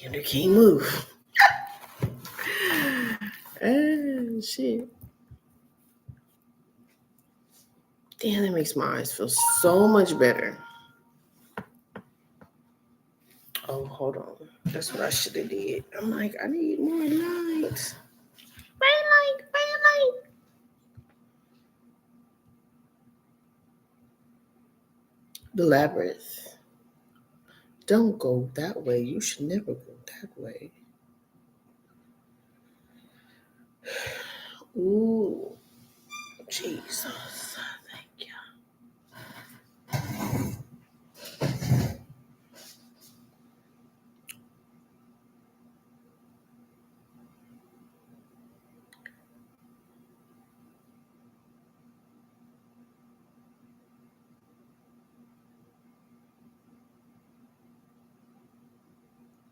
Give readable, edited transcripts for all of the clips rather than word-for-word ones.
And they can't move. Ah, shit. Damn, that makes my eyes feel so much better. Oh, hold on. That's what I should have did. I'm like, I need more lights. Bright light, bright light. The labyrinth. Don't go that way. You should never go that way. Ooh, Jesus. Thank you.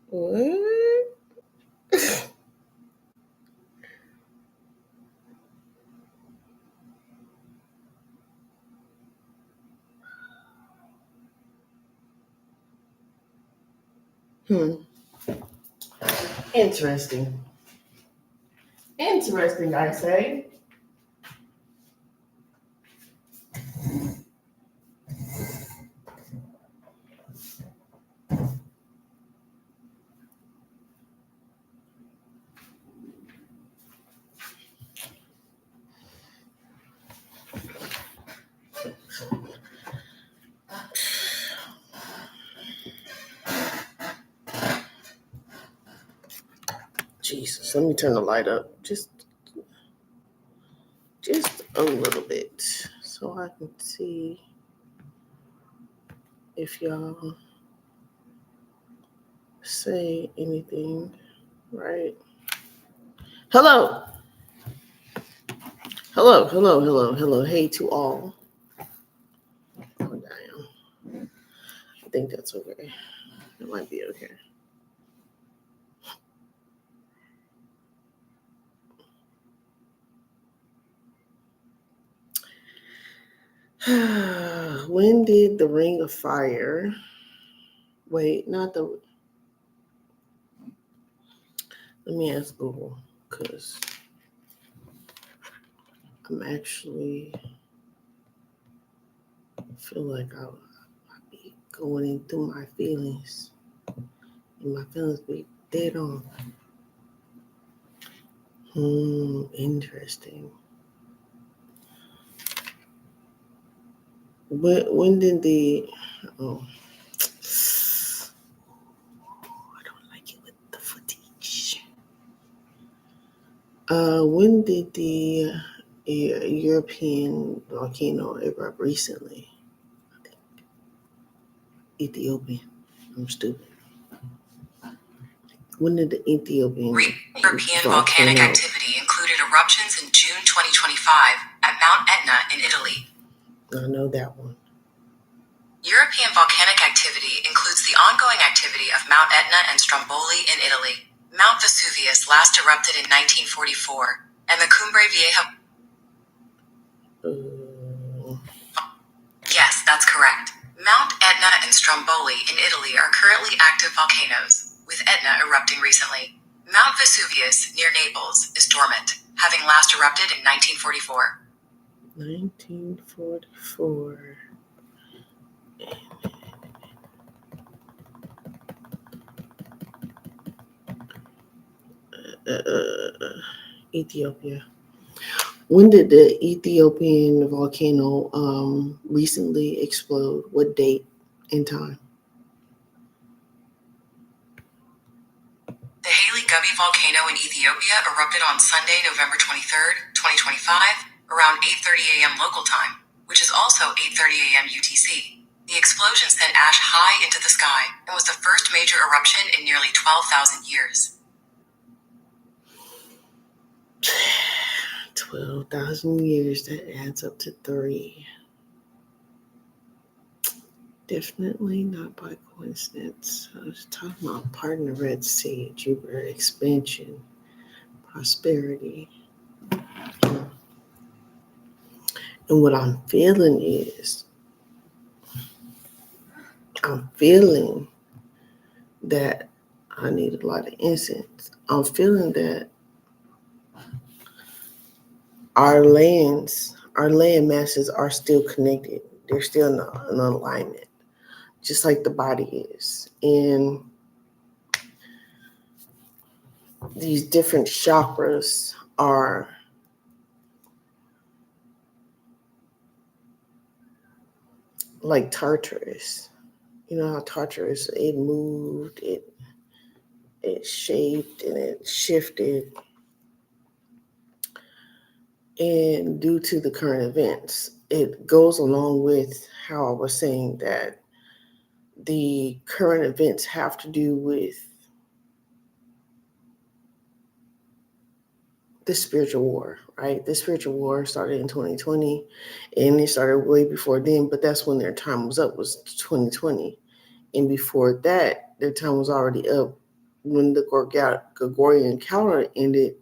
What? Interesting. Interesting, I say. Jesus, let me turn the light up just a little bit so I can see if y'all say anything, right? Hello. Hello, hello, hello, hello. Hey to all. Oh, damn. I think that's okay. It might be okay. When did the Ring of Fire? Wait, not the. Let me ask Google because I'm actually feel like I'll be going into my feelings, and my feelings be dead on. Interesting. When did the I don't like it with the footage. When did the European volcano erupt recently? I think Ethiopia. I'm stupid. When did the Ethiopian European volcanic activity included eruptions in June 2025 at Mount Etna in Italy. I know that one. European volcanic activity includes the ongoing activity of Mount Etna and Stromboli in Italy. Mount Vesuvius last erupted in 1944, and the Cumbre Vieja. Yes, that's correct. Mount Etna and Stromboli in Italy are currently active volcanoes, with Etna erupting recently. Mount Vesuvius, near Naples, is dormant, having last erupted in 1944. 1944. Ethiopia. When did the Ethiopian volcano recently explode? What date and time? The Haile Gubby volcano in Ethiopia erupted on Sunday, November 23rd, 2025, around 8:30 a.m. local time, which is also 8:30 a.m. UTC. The explosion sent ash high into the sky and was the first major eruption in nearly 12,000 years. 12,000 years, that adds up to 3. Definitely not by coincidence. I was talking about parting the Red Sea, Jupiter expansion, prosperity. And what I'm feeling is, I'm feeling that I need a lot of incense. I'm feeling that our land masses are still connected. They're still in alignment, just like the body is. And these different chakras are like Tartarus. You know how Tartarus, it moved, it shaped and it shifted. And due to the current events, it goes along with how I was saying that the current events have to do with the spiritual war, right? The spiritual war started in 2020 and it started way before then, but that's when their time was up, was 2020. And before that, their time was already up when the Gregorian calendar ended,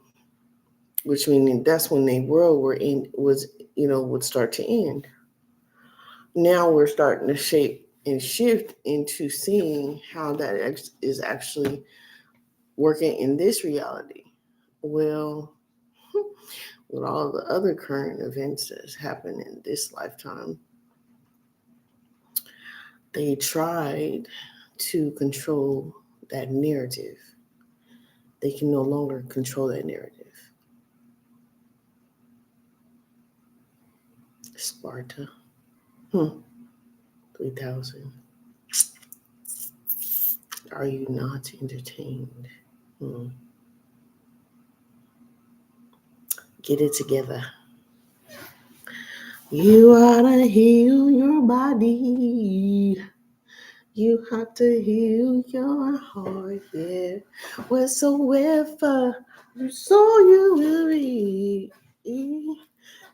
which means that's when their world would start to end. Now we're starting to shape and shift into seeing how that is actually working in this reality. Well, with all the other current events that's happened in this lifetime, they tried to control that narrative. They can no longer control that narrative. Sparta, 3000. Are you not entertained? Get it together. You oughta heal your body. You have to heal your heart, yeah. Whatsoever you sow, you will reap.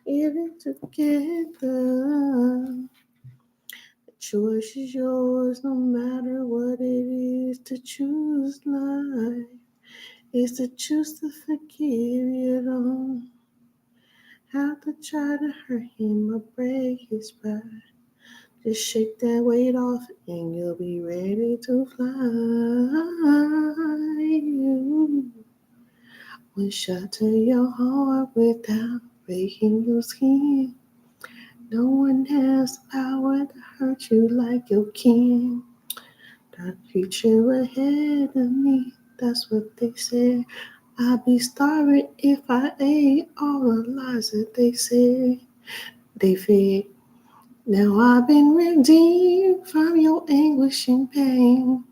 Get it together. The choice is yours, no matter what it is to choose life. Is to choose to forgive. You don't have to try to hurt him or break his pride. Just shake that weight off and you'll be ready to fly. You one shot to your heart without breaking your skin. No one has the power to hurt you like you can. Dark future ahead of me, that's what they say. I'd be starving if I ate all the lies that they say. They fed. Now I've been redeemed from your anguish and pain.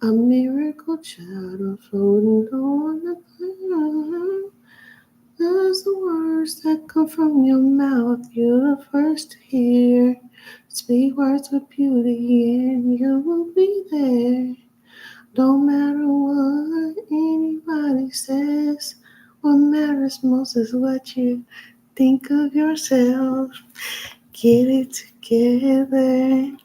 A miracle child of floating on the ground. Those the words that come from your mouth, you're the first to hear. Speak words of beauty and you will be there. Don't matter what anybody says. What matters most is what you think of yourself. Get it together.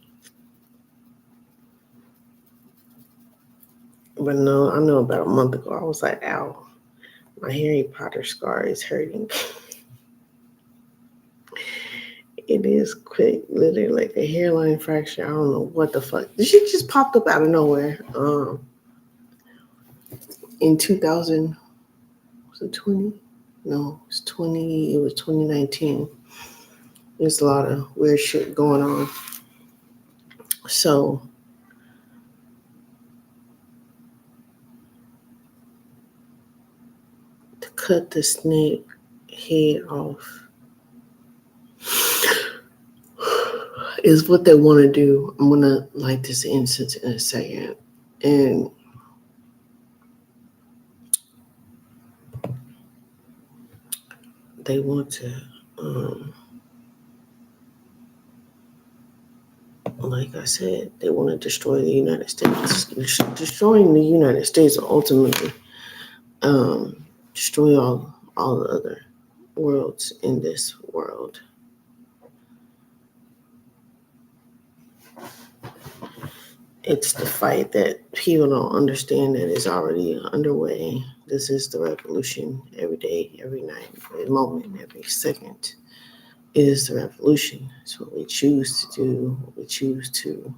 But no, I know about a month ago, I was like, ow, my Harry Potter scar is hurting. It is quick, literally like a hairline fracture. I don't know what the fuck. This shit just popped up out of nowhere. In 2000, was it 20? No, it was 20. It was 2019. There's a lot of weird shit going on. So to cut the snake head off is what they want to do. I'm going to light this incense in a second. And they want to, like I said, they want to destroy the United States. Destroying the United States will ultimately destroy all the other worlds in this world. It's the fight that people don't understand that is already underway. This is the revolution every day, every night, every moment, every second. It is the revolution. It's what we choose to do, what we choose to.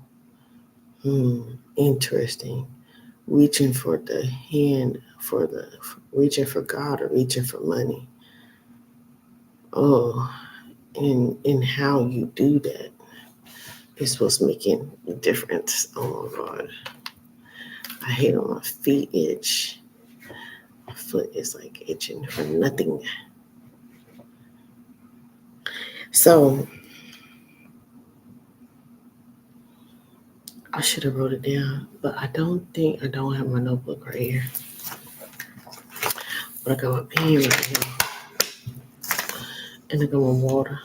Interesting. reaching for the hand, reaching for God or reaching for money. Oh, and how you do that is what's making the difference. Oh my God. I hate on my feet itch. My foot is like itching for nothing. So I should have wrote it down, but I don't have my notebook right here. But I got my pen right here. And I got my water.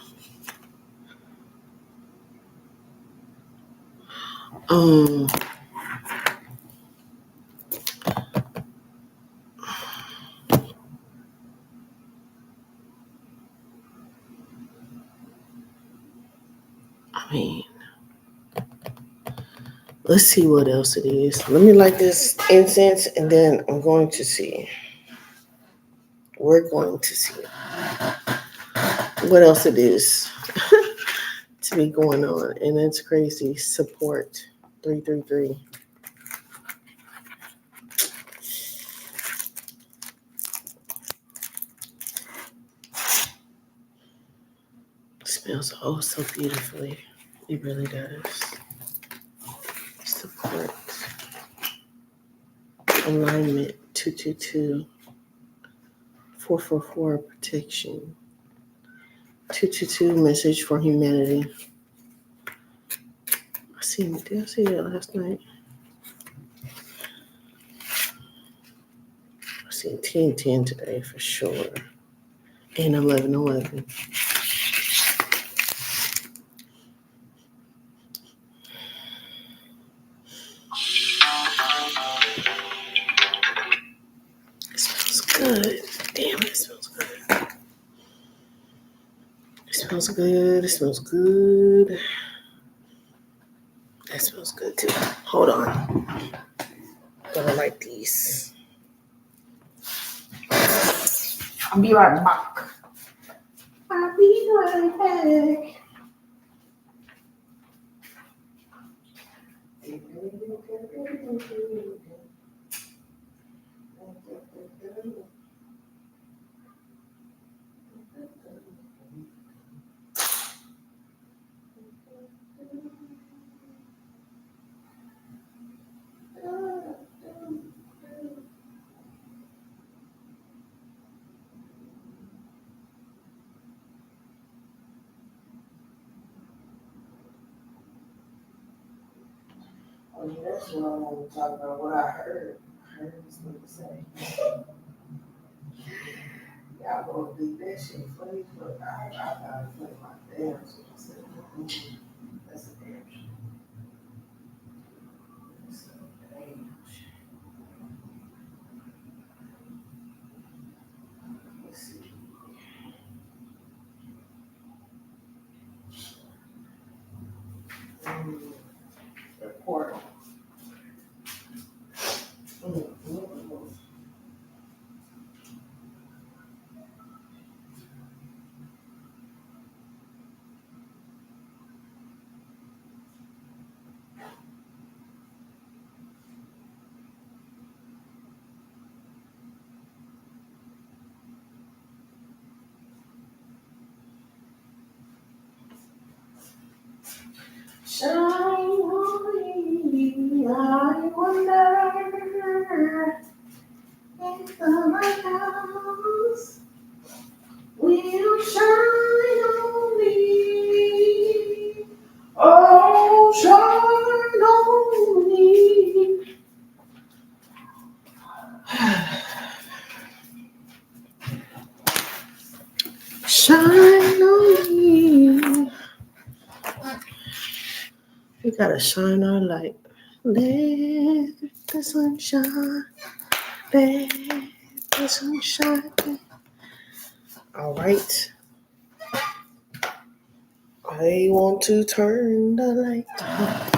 Um I mean, let's see what else it is. Let me light this incense and then I'm going to see. We're going to see what else it is to be going on. And it's crazy. Support 333. It smells oh so beautifully. It really does. Support. Alignment 222. 444 protection. 222 message for humanity. Did I see that last night? I seen 1010 today for sure. And 1111. It smells good. Damn, it smells good. It smells good. It smells good. That smells good too. Hold on. I'm gonna like these. I'll be right back. I'll be right back. Oh, yeah, that's what I want to talk about. What I heard. I heard this nigga say. Y'all gonna beat that shit funny, but I thought it funny my damn. So I said, that's a damn shit. That's a damn shit. Let's see. The portal. Shine on me, I wonder if the lighthouse will shine on me. Oh, shine on me. Shine on me. We gotta shine our light. Let the sun shine. Let the sun shine. All right. I want to turn the light off.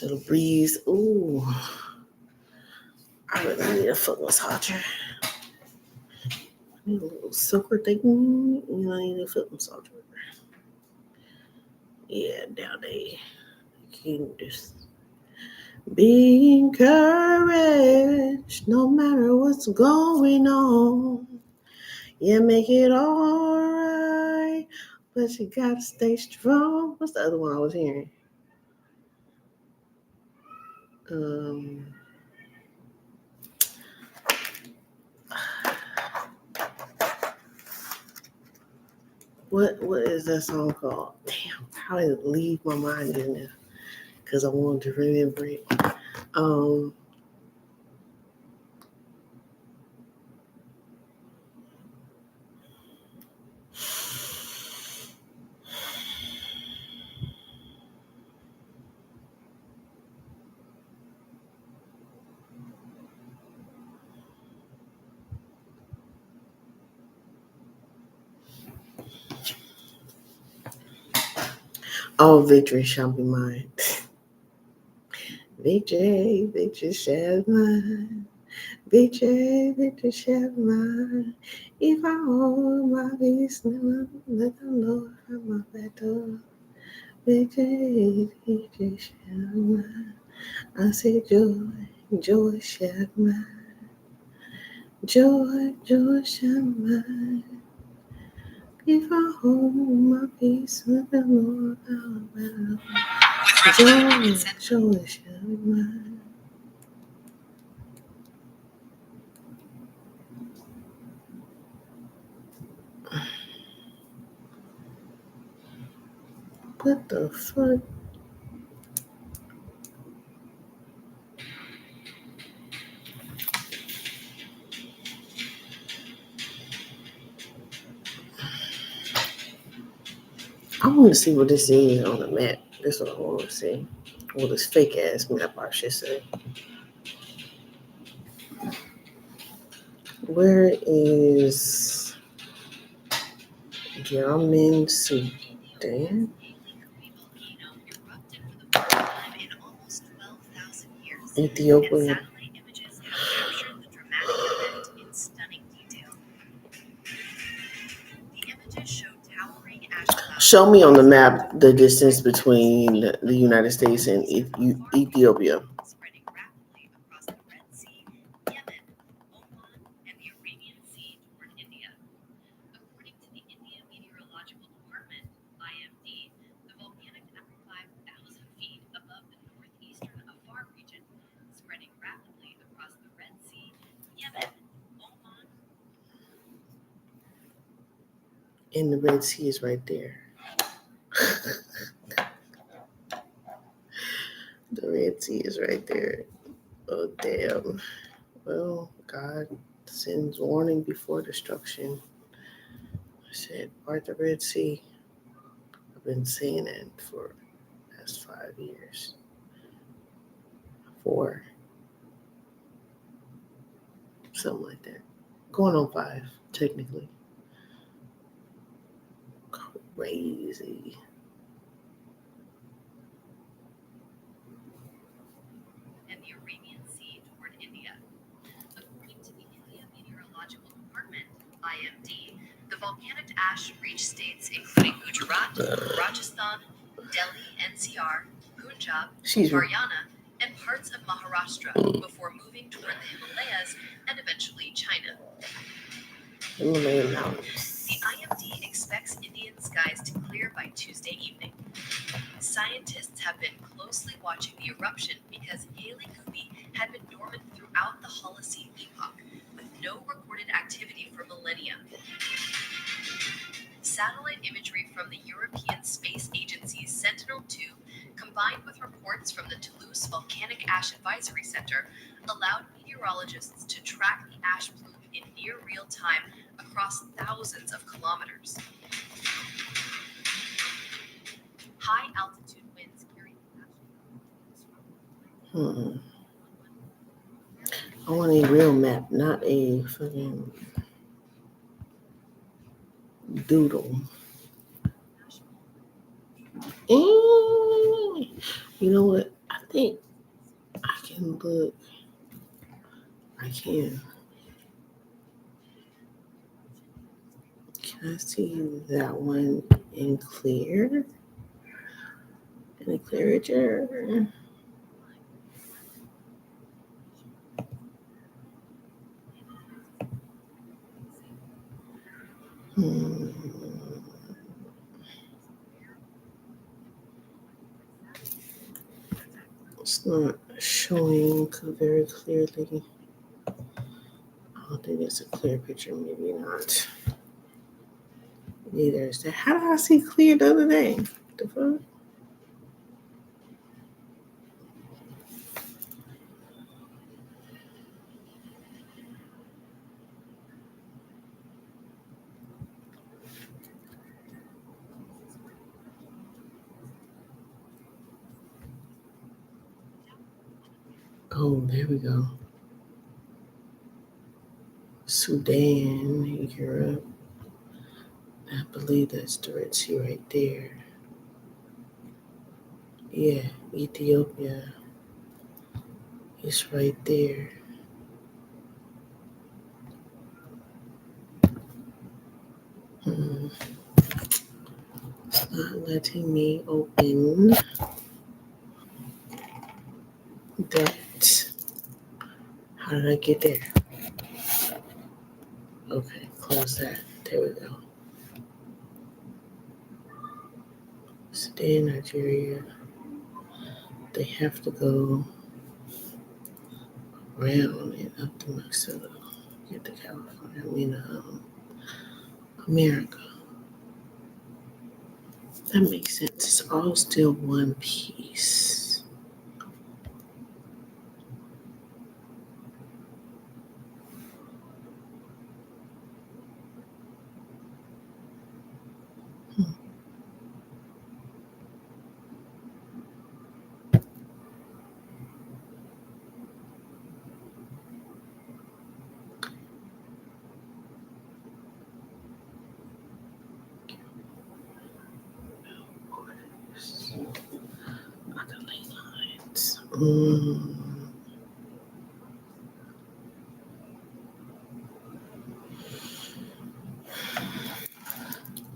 Little breeze. Ooh. I really need a foot massager. I need a little silker thing. I need a foot massager. Yeah, now they can just be encouraged no matter what's going on. Yeah, make it alright, but you gotta stay strong. What's the other one I was hearing? Um, what is that song called? Damn, how did it leave my mind in there? Because I wanted to remember it. Um, oh, victory shall be mine. Victory, victory shall be mine. Victory, victory shall be mine. If I hold my peace, never let the Lord have my battle. Victory, victory shall be mine. I say joy, joy shall be mine. Joy, joy shall be mine. If I hold my peace, let the Lord have my battle. Joy, joy shall be mine. What the fuck? I want to see what this is on the map. That's what I want to see. Well, this fake ass map, I should say. Where is Yemen, Sudan? Ethiopia. Show me on the map the distance between the United States and Ethiopia. And the Red Sea is right there. The Red Sea is right there. Oh, damn. Well, God sends warning before destruction. I said, part the Red Sea. I've been saying it for the past 5 years. 4. Something like that. Going on 5, technically. Crazy. The volcanic ash reached states including Gujarat, Rajasthan, Delhi, NCR, Punjab, Haryana, and parts of Maharashtra before moving toward the Himalayas and eventually China. Himalayan mountains. The IMD expects Indian skies to clear by Tuesday evening. Scientists have been closely watching the eruption because Hale Kubi had been dormant throughout the Holocene epoch, with no recorded activity for millennia. Satellite imagery from the European Space Agency's Sentinel-2, combined with reports from the Toulouse Volcanic Ash Advisory Center, allowed meteorologists to track the ash plume in near real time across thousands of kilometers. High altitude winds carry I want a real map, not a fucking doodle. You know what? I think I can look. I can. Can I see that one in clear? Any clearature? It's not showing very clearly. I don't think it's a clear picture. Maybe not. Neither is that. How did I see clear the other day? The fuck? Oh, there we go. Sudan, Europe. I believe that's the Red Sea right there. Yeah, Ethiopia is right there. It's not letting me open that. How did I get there? Okay, close that. There we go. Sudan, Nigeria. They have to go around and up to Mexico. Get to California. America. That makes sense. It's all still one piece. Other ley lines.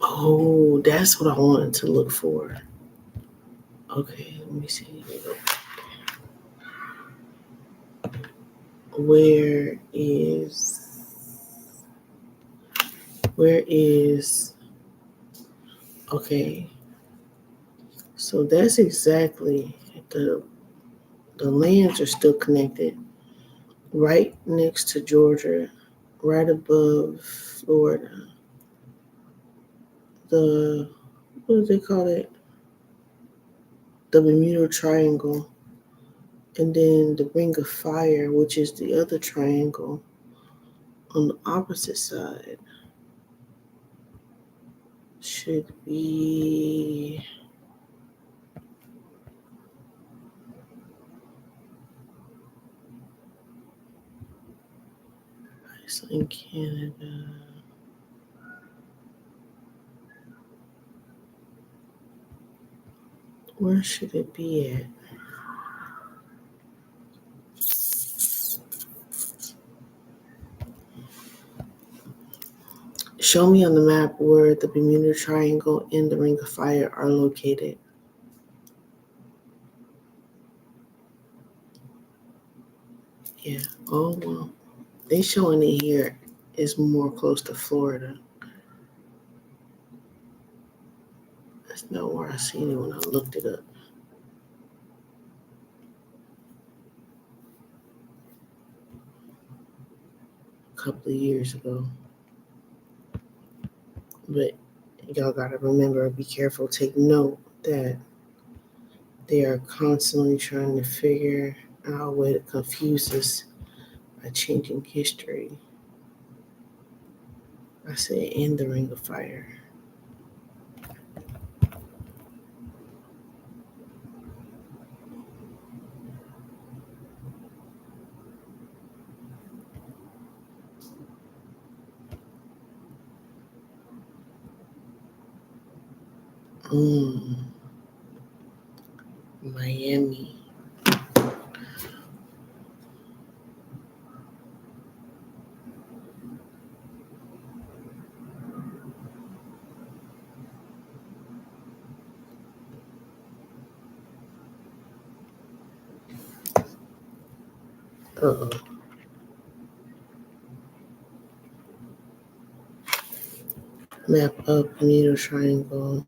Oh, that's what I wanted to look for. Okay, let me see. Where is, okay, so that's exactly, the lands are still connected, right next to Georgia, right above Florida. What do they call it? The Bermuda Triangle. And then the Ring of Fire, which is the other triangle on the opposite side, should be Iceland, Canada. Where should it be at? Show me on the map where the Bermuda Triangle and the Ring of Fire are located. Yeah. Oh, well. They showing it here is more close to Florida. That's not where I seen it when I looked it up a couple of years ago. But y'all gotta remember, be careful, take note that they are constantly trying to figure out a way to confuse us by changing history. I said in the Ring of Fire. Miami. Uh-oh. Map of Bermuda Triangle.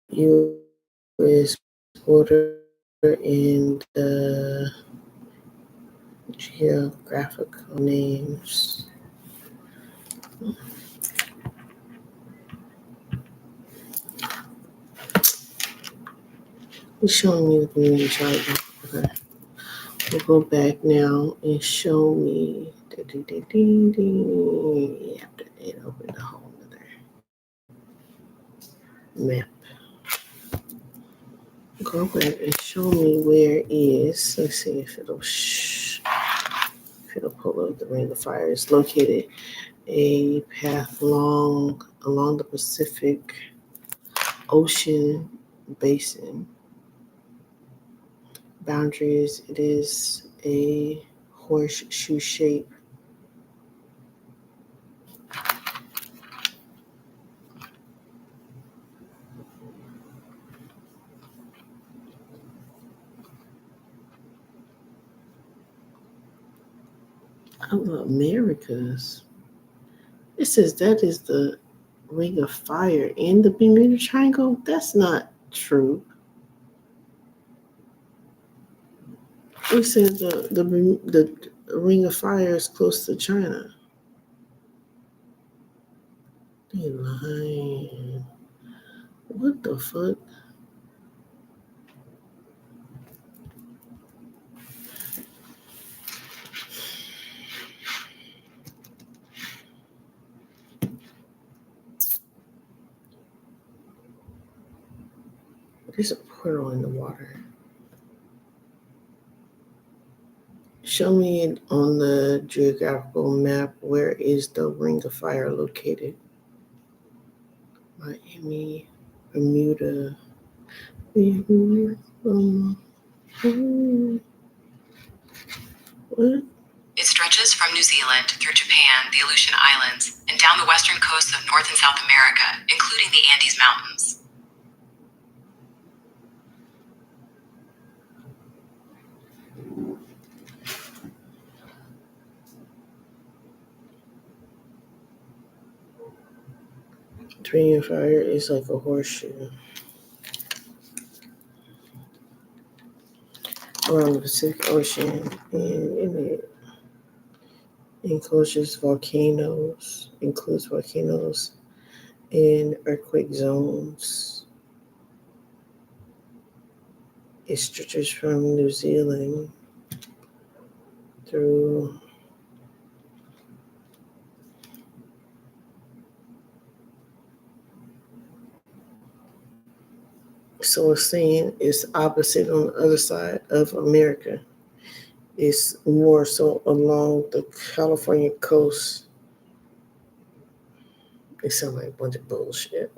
U.S. border and geographical names. It's showing me the Bermuda Triangle. Okay. We'll go back now and show me. After that, open the whole other map. Go back and show me where is. Let's see if it'll pull up the Ring of Fire. It's located a path along the Pacific Ocean basin. Boundaries. It is a horseshoe shape. Of the Americas. It says that is the Ring of Fire in the Bermuda Triangle. That's not true. It says the Ring of Fire is close to China. They lying. What the fuck? There's a portal in the water. Show me on the geographical map where is the Ring of Fire located. Miami, Bermuda. What? It stretches from New Zealand through Japan, the Aleutian Islands, and down the western coasts of North and South America, including the Andes Mountains. The Ring of Fire is like a horseshoe around the Pacific Ocean, and in it includes volcanoes and earthquake zones. It stretches from New Zealand through so it's saying it's opposite on the other side of America. It's more so along the California coast. It sounds like a bunch of bullshit.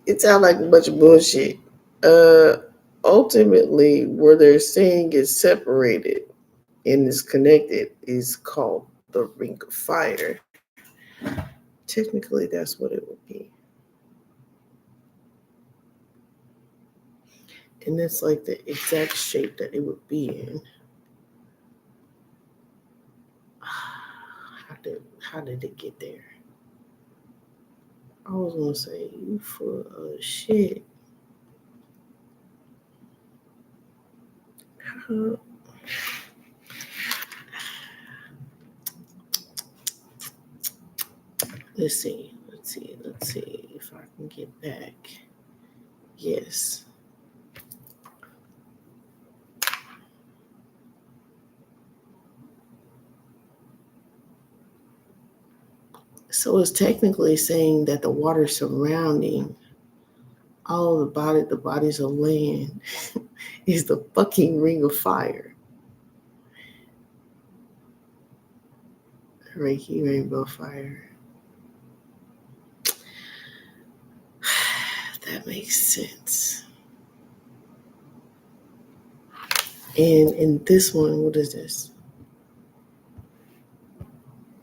It sounds like a bunch of bullshit. Uh, Ultimately, where they're saying it's separated and is connected is called the Ring of Fire. Technically, that's what it would be. And that's like the exact shape that it would be in. How did it get there? I was gonna say you full of shit. How? Let's see if I can get back. Yes. So it's technically saying that the water surrounding all of the bodies of land, is the fucking Ring of Fire. Reiki Rainbow Fire. That makes sense. And in this one, what is this?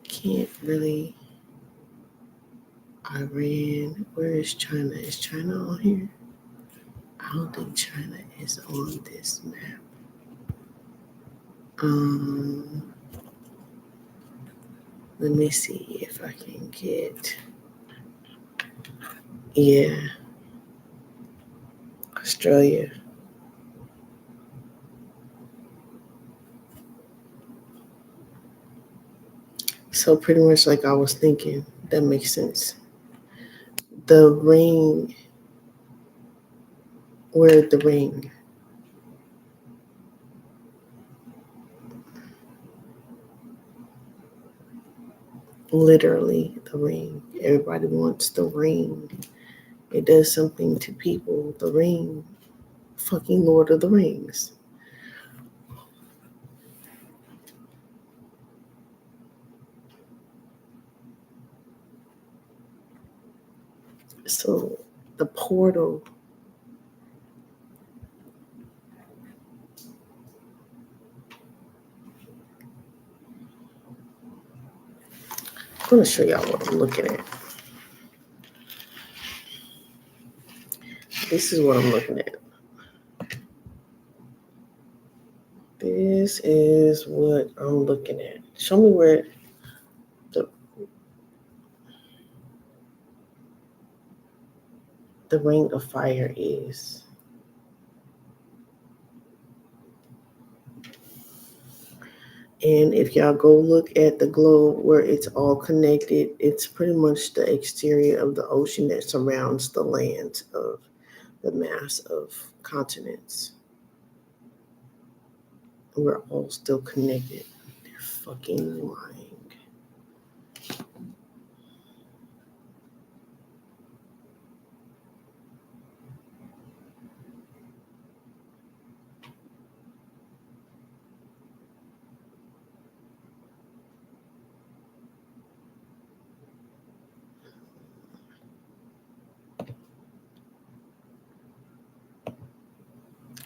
Can't really. Iran. Where is China? Is China on here? I don't think China is on this map. Let me see if I can get. Yeah, Australia. So pretty much like I was thinking. That makes sense. The ring. Where the ring? Literally, the ring. Everybody wants the ring. It does something to people. The ring. Fucking Lord of the Rings. So the portal. I'm going to show y'all what I'm looking at. This is what I'm looking at. This is what I'm looking at. Show me where the ring of fire is. And if y'all go look at the globe where it's all connected, it's pretty much the exterior of the ocean that surrounds the land of the mass of continents. We're all still connected. They're fucking lying.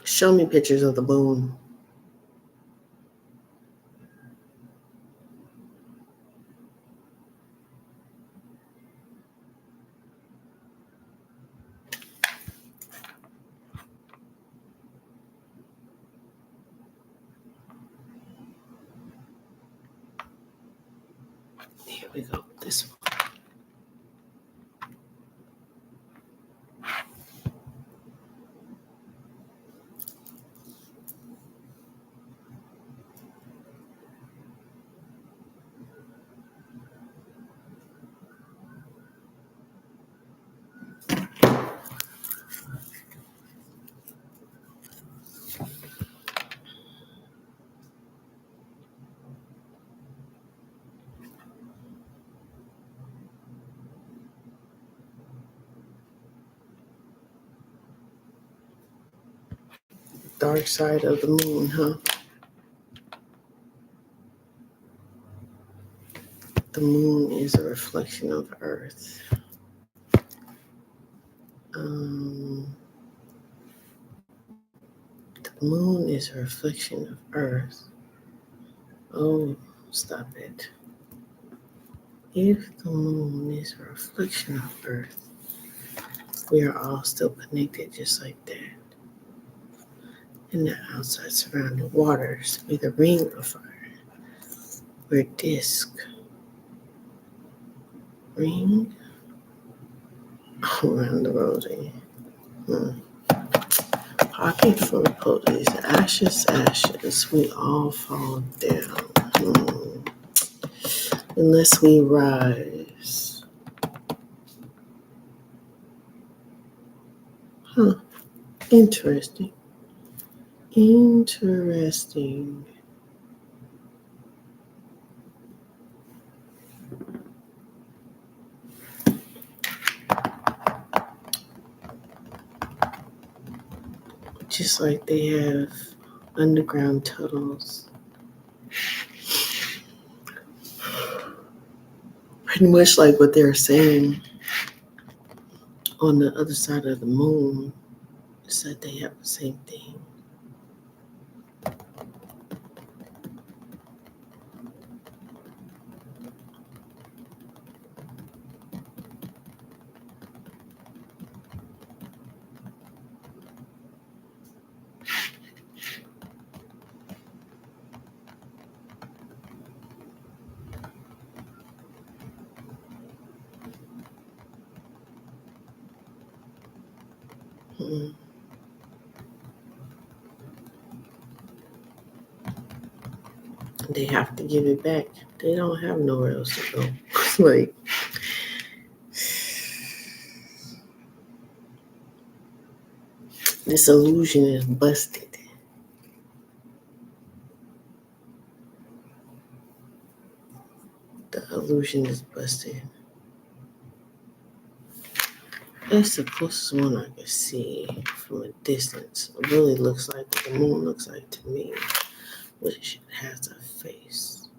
Show me pictures of the moon. Here we go. This one. Dark side of the moon, huh? The moon is a reflection of Earth. The moon is a reflection of Earth. Oh, stop it. If the moon is a reflection of Earth, we are all still connected just like that. In the outside surrounding waters, with a ring of fire. We're disc. Ring around the rosy. Pocket full of poses. Ashes, ashes. We all fall down. Unless we rise. Huh. Interesting. Interesting. Just like they have underground tunnels. Pretty much like what they're saying on the other side of the moon is that they have the same thing. Mm. They have to give it back. They don't have nowhere else to go. Like, this illusion is busted. The illusion is busted. That's the closest one I can see from a distance. It really looks like what the moon looks like to me, which has a face.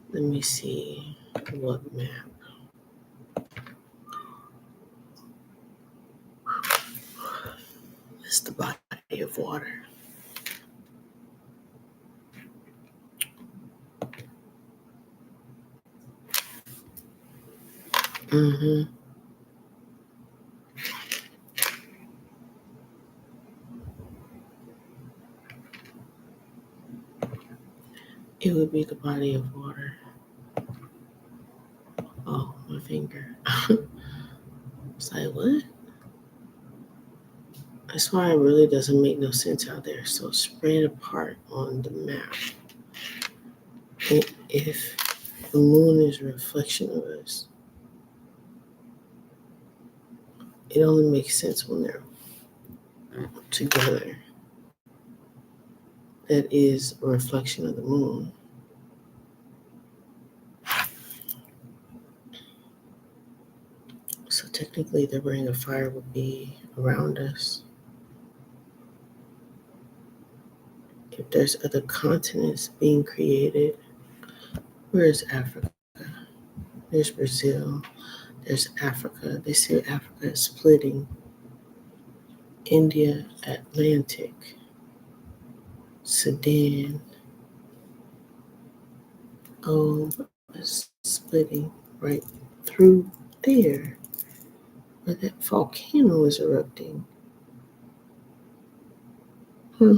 Let me see what map. It's the body of water. Mm-hmm. It would be the body of water. Oh, my finger. It's like, what? That's why it really doesn't make no sense out there. So spread apart on the map. And if the moon is a reflection of us, it only makes sense when they're together. That is a reflection of the moon. So technically, the ring of fire would be around us. If there's other continents being created, where is Africa? There's Brazil. There's Africa. They say Africa is splitting. India, Atlantic, Sudan. Oh, it's splitting right through there where that volcano is erupting. Huh.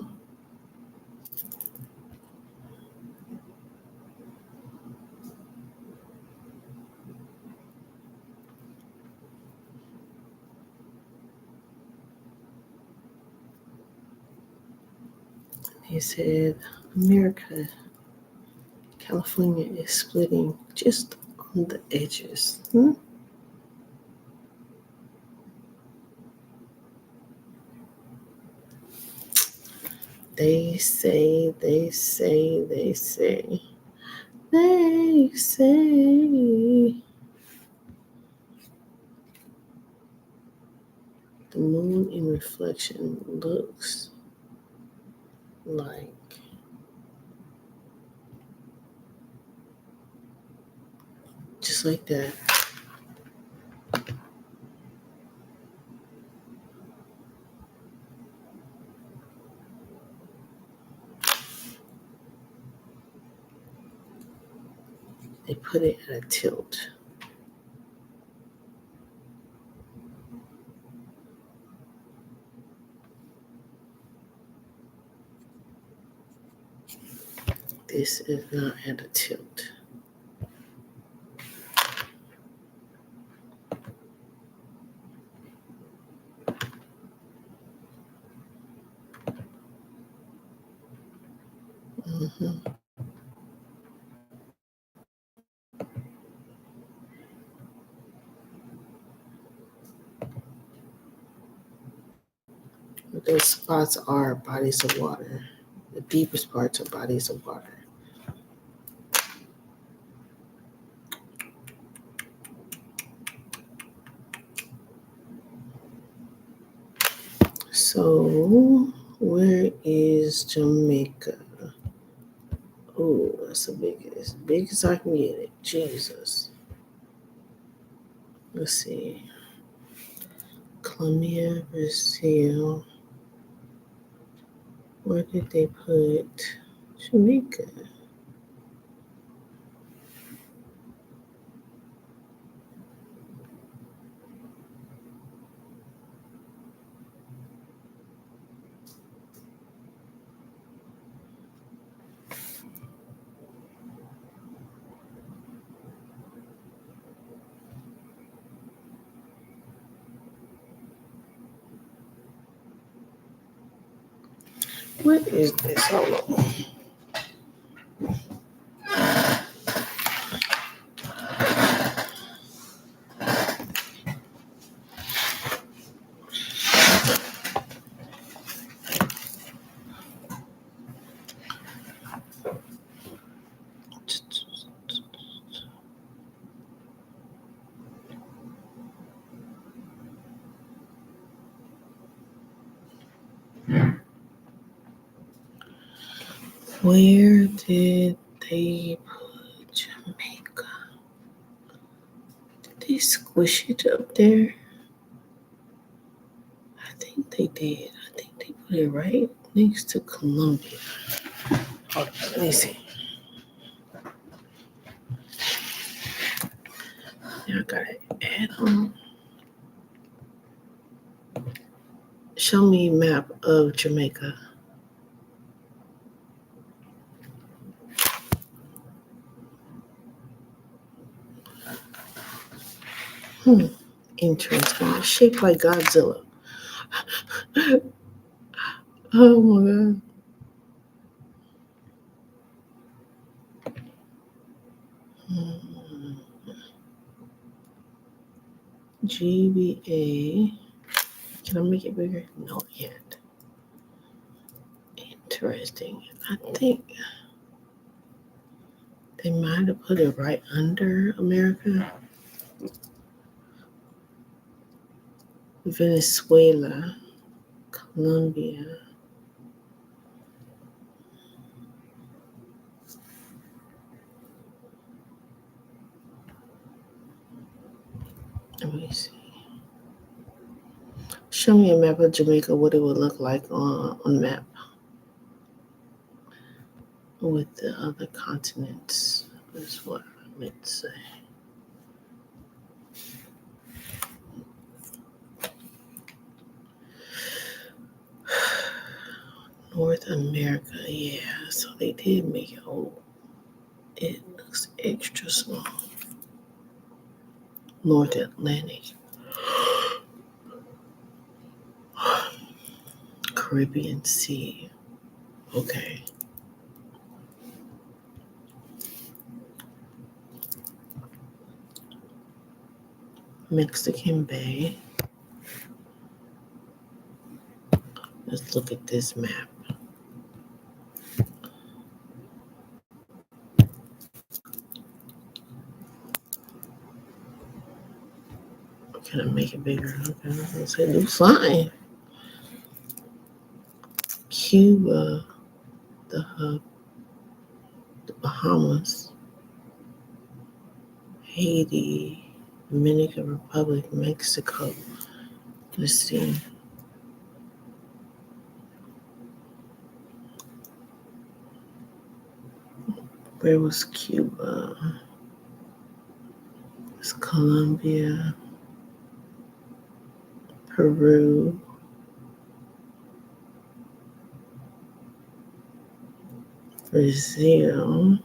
He said, America, California is splitting just on the edges. They say, they say, they say, they say. The moon in reflection looks like just like that. They put it at a tilt. This is not at a tilt. Mm-hmm. But those spots are bodies of water. The deepest parts are bodies of water. So, where is Jamaica? Oh, that's as big as I can get it. Jesus. Let's see. Colombia, Brazil. Where did they put Jamaica? What is this? Hold on. Where did they put Jamaica? Did they squish it up there? I think they did. I think they put it right next to Colombia. Hold on, let me see. Now I gotta add on. Show me a map of Jamaica. Interesting. It's shaped like Godzilla. Oh my god. GBA. Can I make it bigger? Not yet. Interesting. I think they might have put it right under America. Venezuela, Colombia. Let me see. Show me a map of Jamaica, what it would look like on map with the other continents. That's what I meant to say. North America, yeah. So they did make it. Oh, it looks extra small. North Atlantic, Caribbean Sea. Okay. Mexican Bay. Let's look at this map. Can I make it bigger? Okay, let's say do fine. Cuba, the hub, the Bahamas, Haiti, Dominican Republic, Mexico. Let's see. Where was Cuba? It's Colombia, Peru, Brazil,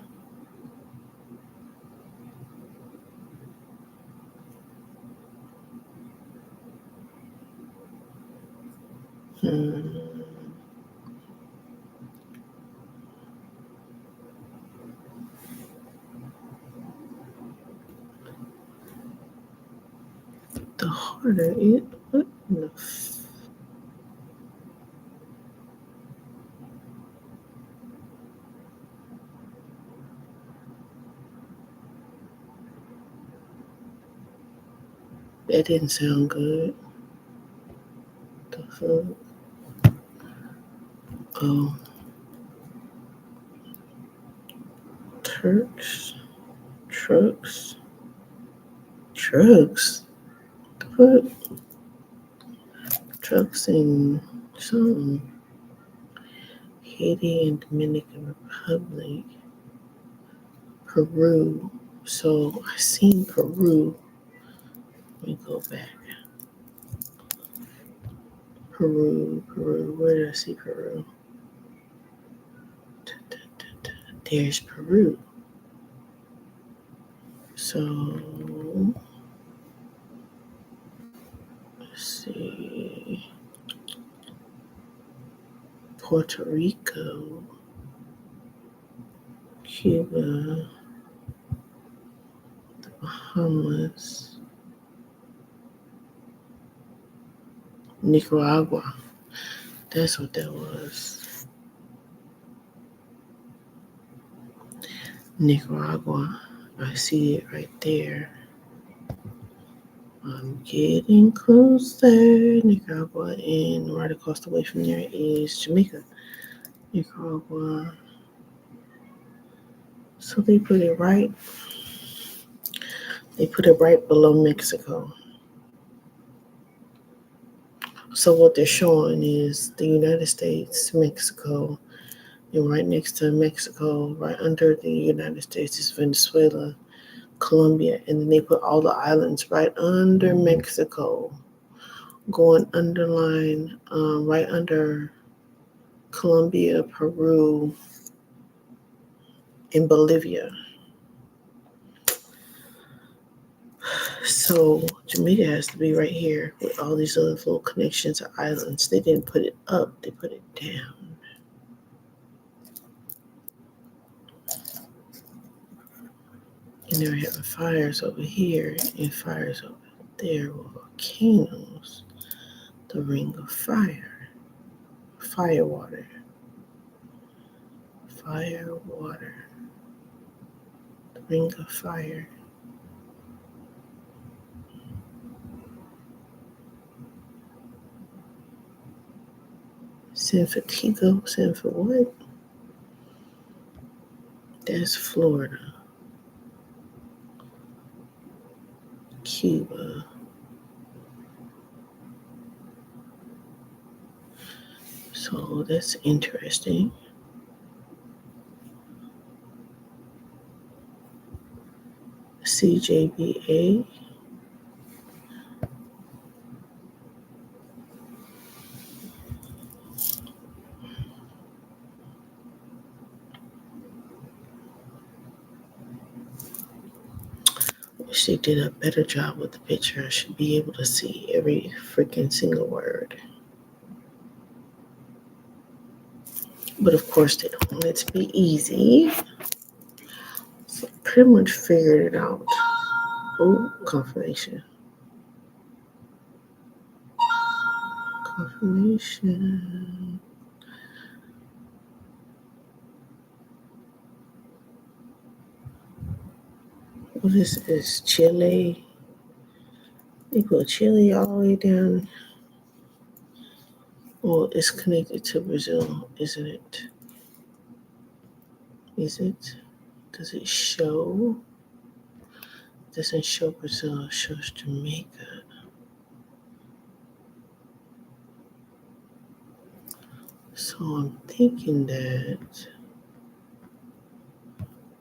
the harder it. What in the that didn't sound good. The fuck? Oh, Turks, trucks, trucks. The fuck? Trucks in some Haiti and Dominican Republic, Peru. So I seen Peru. Let me go back. Peru. Where did I see Peru? There's Peru. So let's see. Puerto Rico, Cuba, the Bahamas, Nicaragua. That's what that was. Nicaragua. I see it right there. I'm getting closer. Nicaragua, and right across the way from there is Jamaica. Nicaragua. So they put it right. They put it right below Mexico. So what they're showing is the United States, Mexico, and right next to Mexico, right under the United States is Venezuela, Colombia, and then they put all the islands right under Mexico, going underline right under Colombia, Peru, and Bolivia. So Jamaica has to be right here with all these other little connections of islands. They didn't put it up, they put it down. And they're having fires over here and fires over there with volcanoes. The ring of fire. Fire water. Fire water. The ring of fire. San Fatigo. San for what? That's Florida. Cuba. So that's interesting. CJBA. Wish they did a better job with the picture. I should be able to see every freaking single word. But of course, they don't want it to be easy. So I pretty much figured it out. Oh, confirmation. Confirmation. What is this? Chile. They put Chile all the way down. Well, it's connected to Brazil, isn't it? Is it? Does it show? It doesn't show Brazil, it shows Jamaica. So I'm thinking that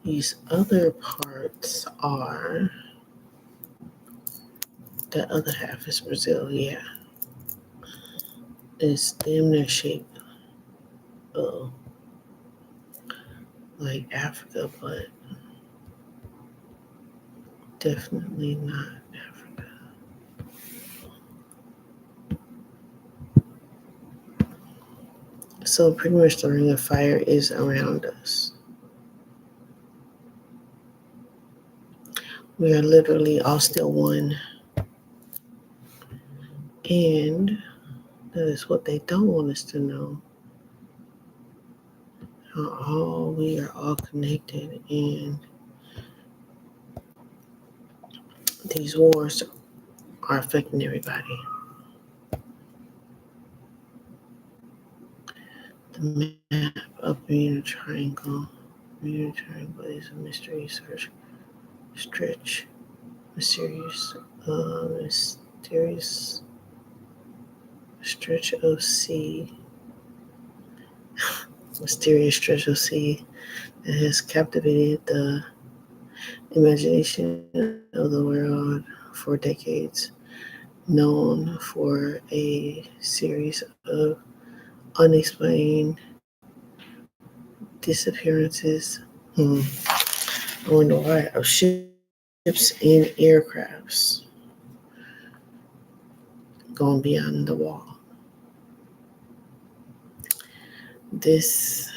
these other parts are, that other half is Brazil, yeah. It's damn near shaped like Africa, but definitely not Africa. So pretty much the ring of fire is around us. We are literally all still one. And that is what they don't want us to know. How we are all connected, and these wars are affecting everybody. The map of Bermuda Triangle. Bermuda Triangle is a mystery search stretch. Mysterious stretch of sea. Mysterious stretch of sea that has captivated the imagination of the world for decades, known for a series of unexplained disappearances. I wonder why, of ships and aircrafts going beyond the wall. this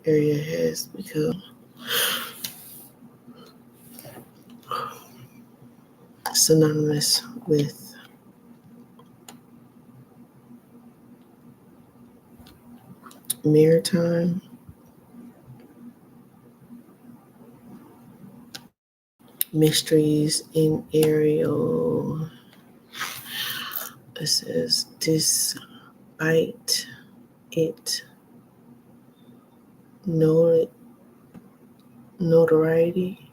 area has become synonymous with maritime mysteries in aerial. It says, despite it notoriety,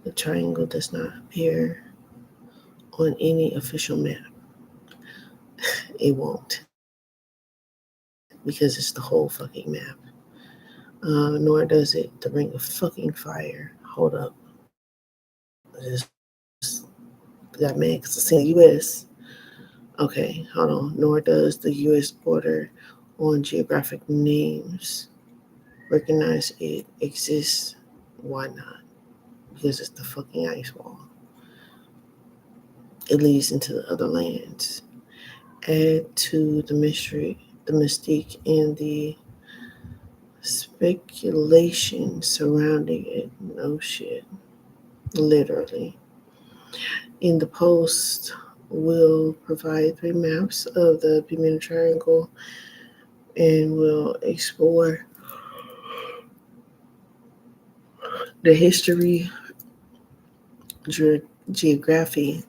the triangle does not appear on any official map. It won't, because it's the whole fucking map. Nor does it the Ring of fucking Fire. Hold up. Got mad because I seen the U.S. Okay, hold on. Nor does the U.S. border on geographic names recognize it exists. Why not? Because it's the fucking ice wall. It leads into the other lands. Add to the mystery, the mystique, and the speculation surrounding it. No shit. Literally. In the post, we'll provide 3 maps of the Bermuda Triangle and we'll explore the history, geography,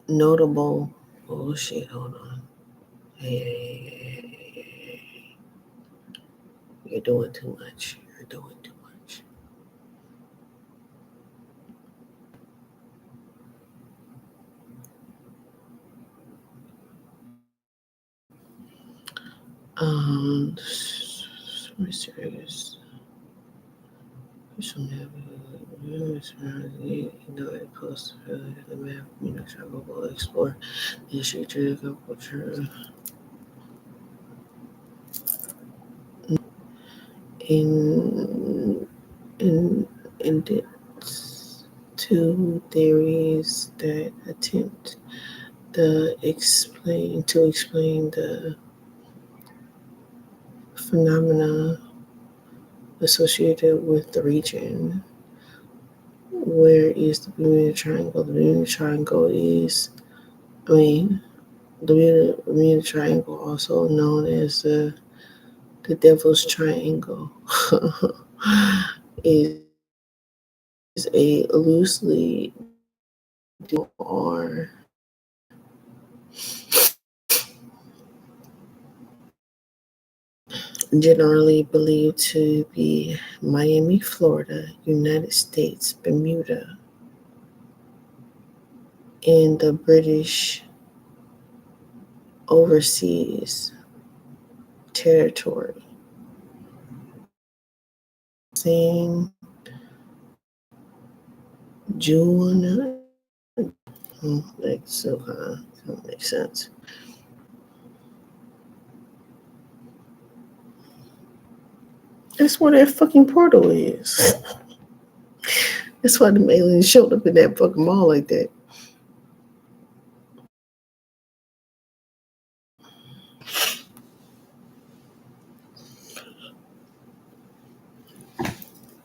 notable. Oh shit, hold on. Hey, you're doing too much. You're doing too much. Mysterious. Official map. It posts the map. Travel will explore the history, traditional culture, in in its two theories that attempt to explain the phenomena associated with the region. Where is the Bermuda Triangle? The Bermuda Triangle is, I mean, the Bermuda Triangle, also known as the Devil's Triangle, is a loosely or generally believed to be Miami, Florida, United States, Bermuda, in the British overseas territory. Same June, like so kind of makes sense. That's where that fucking portal is. That's why the aliens showed up in that fucking mall like that.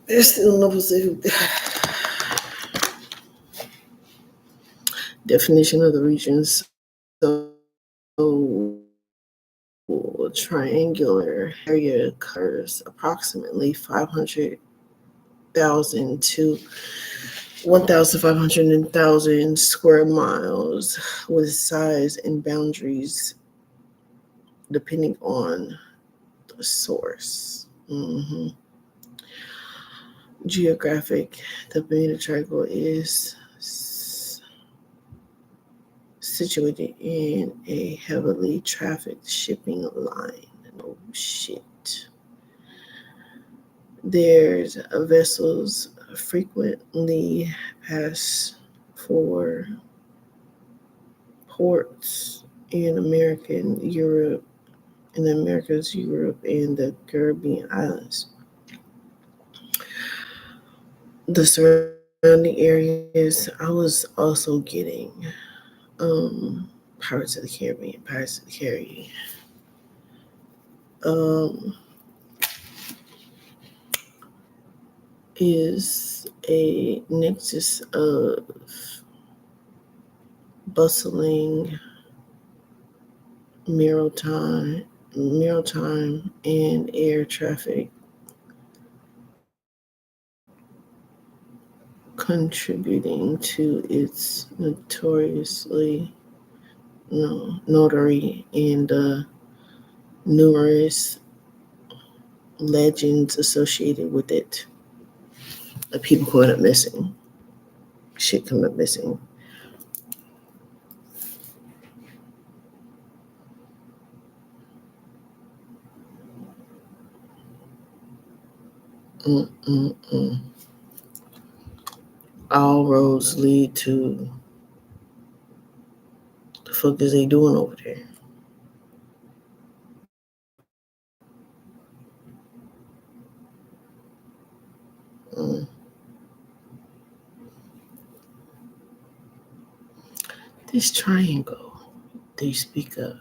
There's still no Pacific definition of the regions. So triangular area occurs approximately 500,000 to 1,500,000 square miles, with size and boundaries depending on the source. Geographic, the Bermuda Triangle is situated in a heavily trafficked shipping line. Oh shit. There's vessels frequently pass for ports in the Americas, Europe, and the Caribbean islands. The surrounding areas, I was also getting Pirates of the Caribbean. is a nexus of bustling maritime and air traffic, contributing to its notoriety and numerous legends associated with it. People going up missing, shit come up missing. Mm-mm-mm. All roads lead to the fuck is they doing over there? Mm. This triangle they speak of.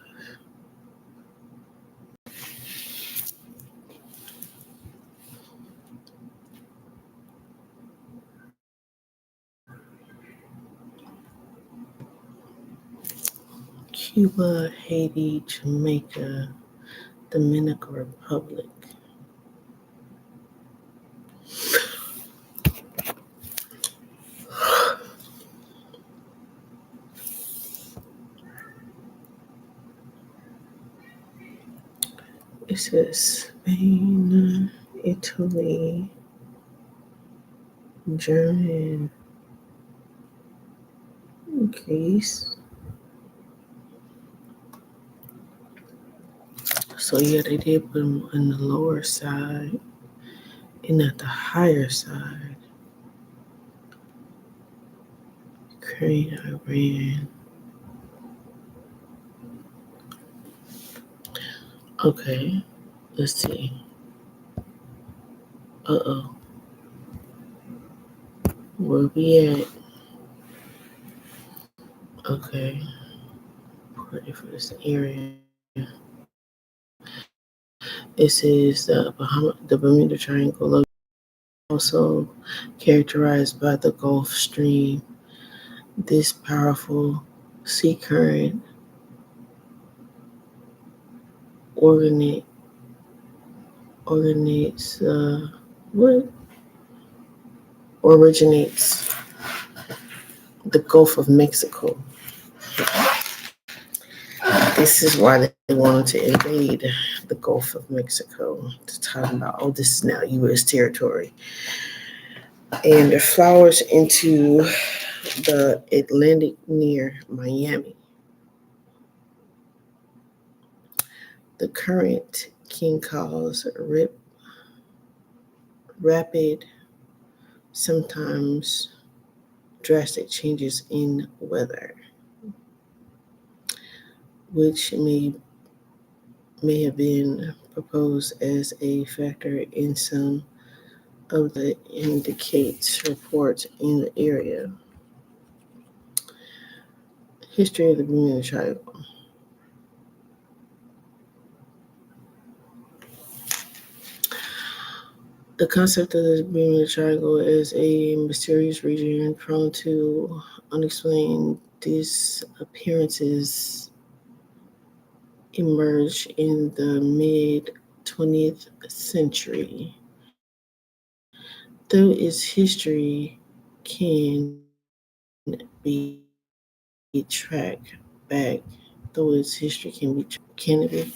Cuba, Haiti, Jamaica, Dominican Republic. It says Spain, Italy, Germany, Greece. So yeah, they did put them on the lower side and at the higher side. Ukraine, Iran. Okay, let's see. Uh-oh. Where we at? Okay. Ready for this area. It says the Bermuda Triangle, also characterized by the Gulf Stream. This powerful sea current originates what originates the Gulf of Mexico. This is why they wanted to invade the Gulf of Mexico. To talk about, oh, this is now U.S. territory, and it flowers into the Atlantic near Miami. The current can cause rapid, sometimes drastic changes in weather, which may have been proposed as a factor in some of the indicates reports in the area. History of the Bermuda Triangle. The concept of the Bermuda Triangle is a mysterious region prone to unexplained disappearances emerged in the mid 20th century. Though its history can be tracked back, can it be?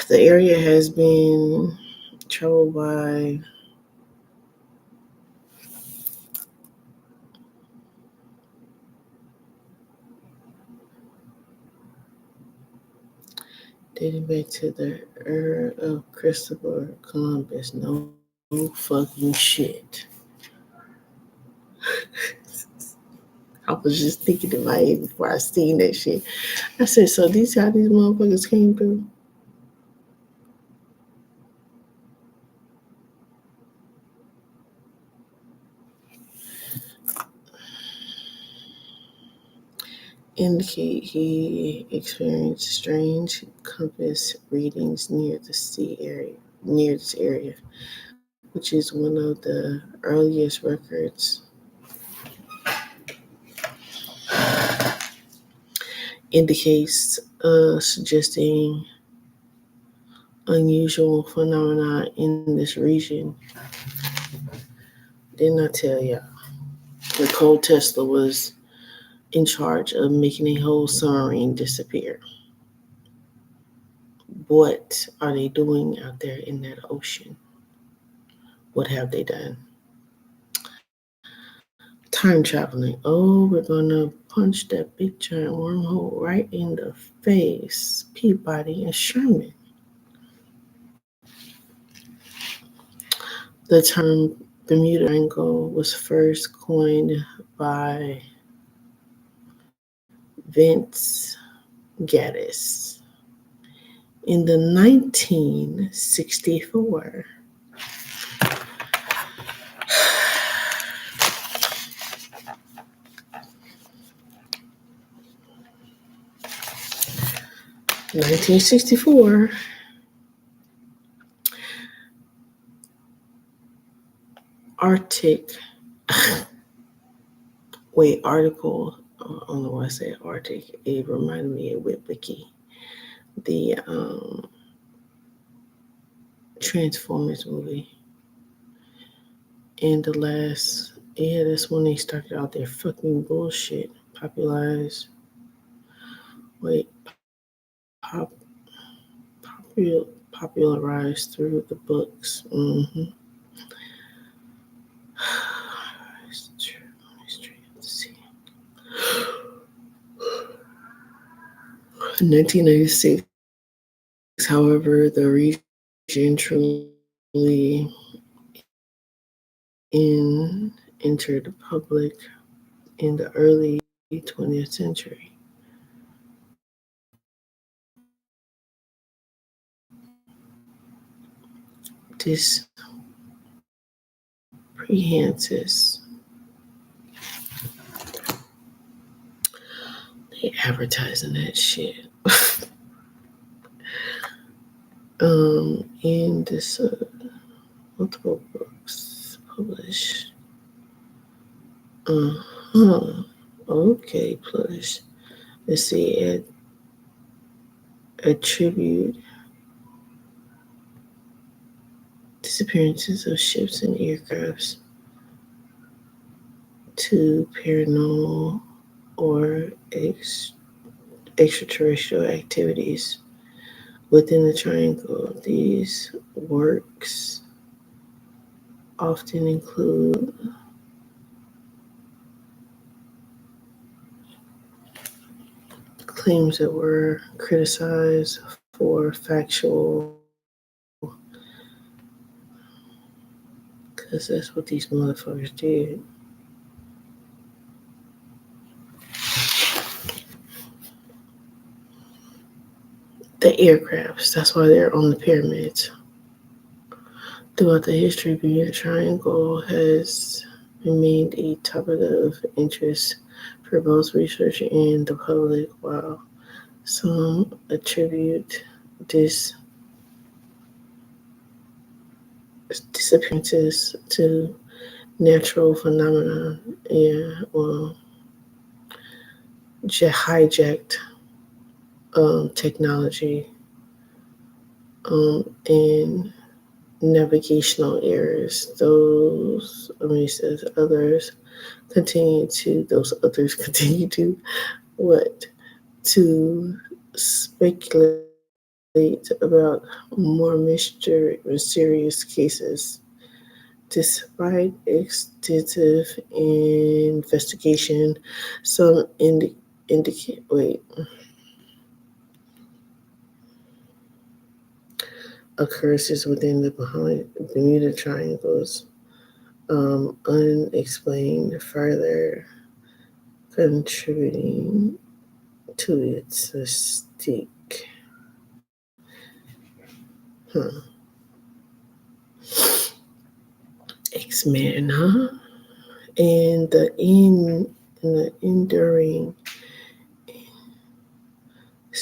The area has been troubled by dating back to the era of Christopher Columbus. No fucking shit. I was just thinking in my head before I seen that shit. I said, so these how these motherfuckers came through? indicate he experienced strange compass readings near this area, which is one of the earliest records indicates suggesting unusual phenomena in this region. Didn't I tell y'all? Nicole Tesla was in charge of making a whole submarine disappear. What are they doing out there in that ocean? What have they done? Time traveling. Oh, we're gonna punch that big giant wormhole right in the face. Peabody and Sherman. The term Bermuda Triangle was first coined by Vince Gaddis in the 1964 1964 Arctic article. I don't know why I said Arctic. It reminded me of Wiki, the Transformers movie. And that's when they started out their fucking bullshit. Wait, pop, popularized through the books. It's true. Let's see. 1996, however, the region truly entered the public in the early 20th century. This prehensis, they advertising that shit. And this multiple books published. Okay, published. Let's see, attribute disappearances of ships and aircrafts to paranormal or extraterrestrial activities within the triangle. These works often include claims that were criticized for factual, because that's what these motherfuckers did. The aircrafts, that's why they're on the pyramids. Throughout the history, the Bermuda Triangle has remained a topic of interest for both research and the public, while some attribute disappearances to natural phenomena. Hijacked technology and navigational errors. Those others continue to what? To speculate about more mysterious cases. Despite extensive investigation, some occurrences within the Bermuda Triangles unexplained, further contributing to its mystique. X-Men, huh? And the enduring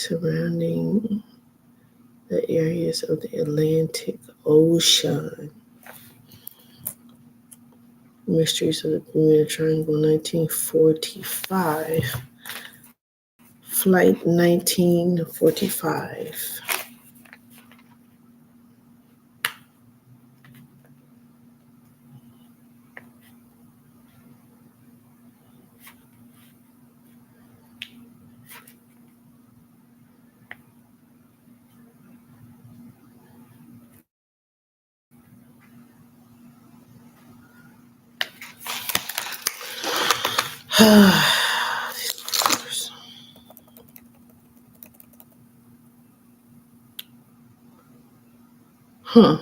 surrounding the areas of the Atlantic Ocean. Mysteries of the Bermuda Triangle, 1945. Flight 1945. Huh.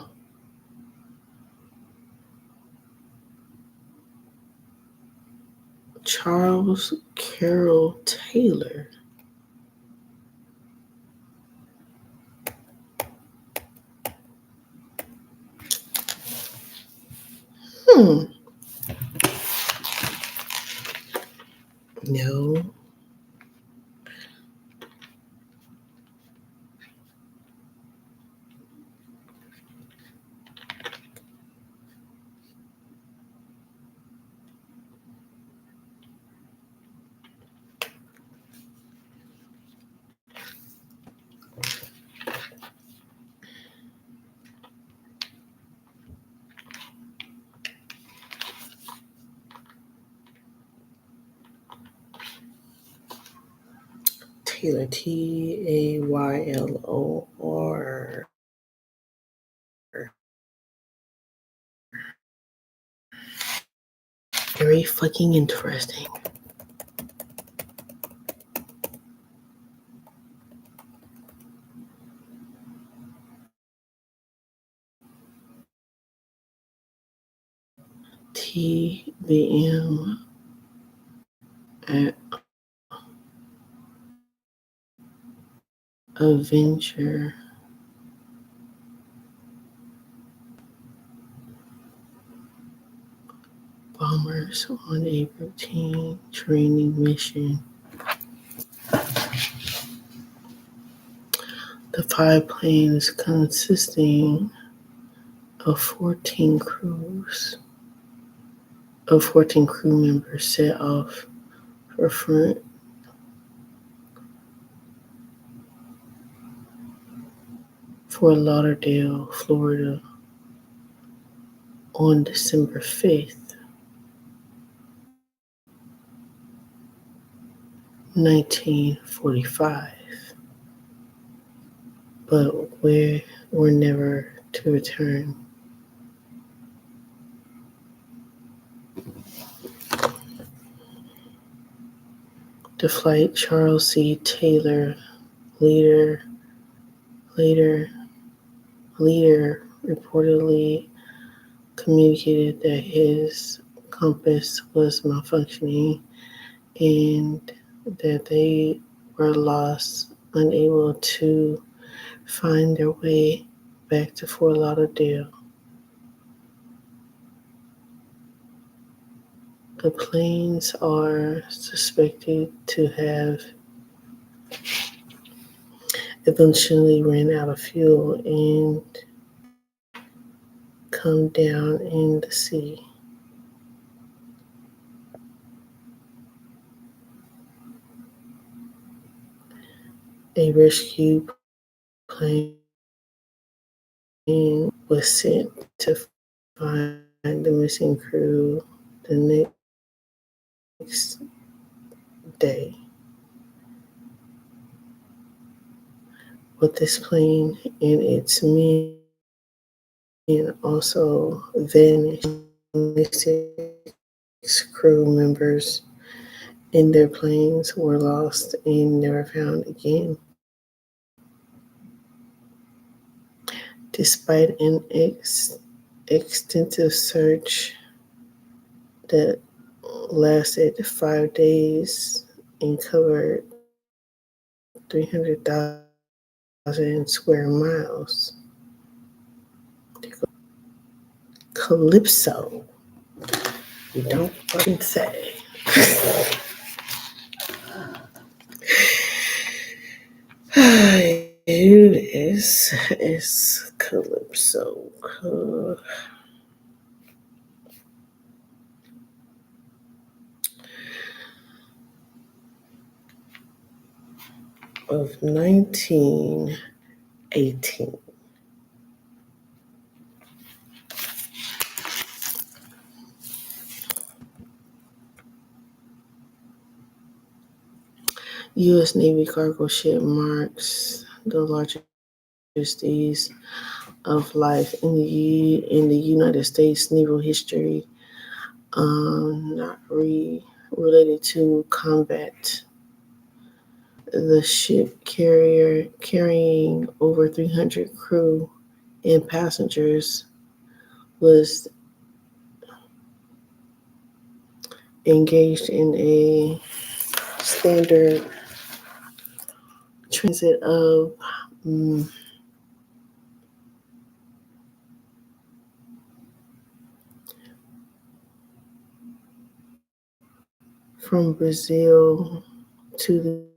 Charles Carroll Taylor. Hmm. No. Taylor, Taylor. Very fucking interesting. TBM Avenger bombers on a routine training mission. The 5 planes consisting of 14 crew members set off for Fort Lauderdale, Florida on December 5th, 1945, but were never to return. The flight, Charles C. Taylor, leader reportedly communicated that his compass was malfunctioning and that they were lost, unable to find their way back to Fort Lauderdale. The planes are suspected to have eventually ran out of fuel and come down in the sea. A rescue plane was sent to find the missing crew the next day. But this plane and its men also vanished. Only 6 crew members and their planes were lost and never found again. Despite an extensive search that lasted 5 days and covered 300,000 square miles, Calypso, you don't fucking say. This is Calypso of 1918. U.S. Navy cargo ship marks the largest ease of life in the United States naval history, not related to combat. The ship carrying over 300 crew and passengers was engaged in a standard transit of from Brazil to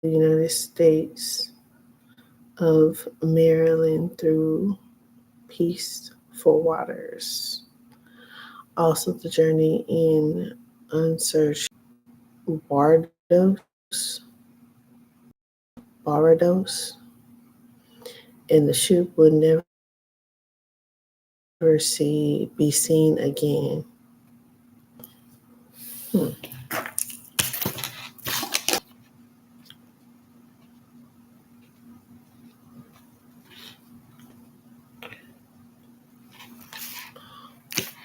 the United States of Maryland through peaceful waters. Also, the journey in unsearched Barbados, and the ship would never be seen again.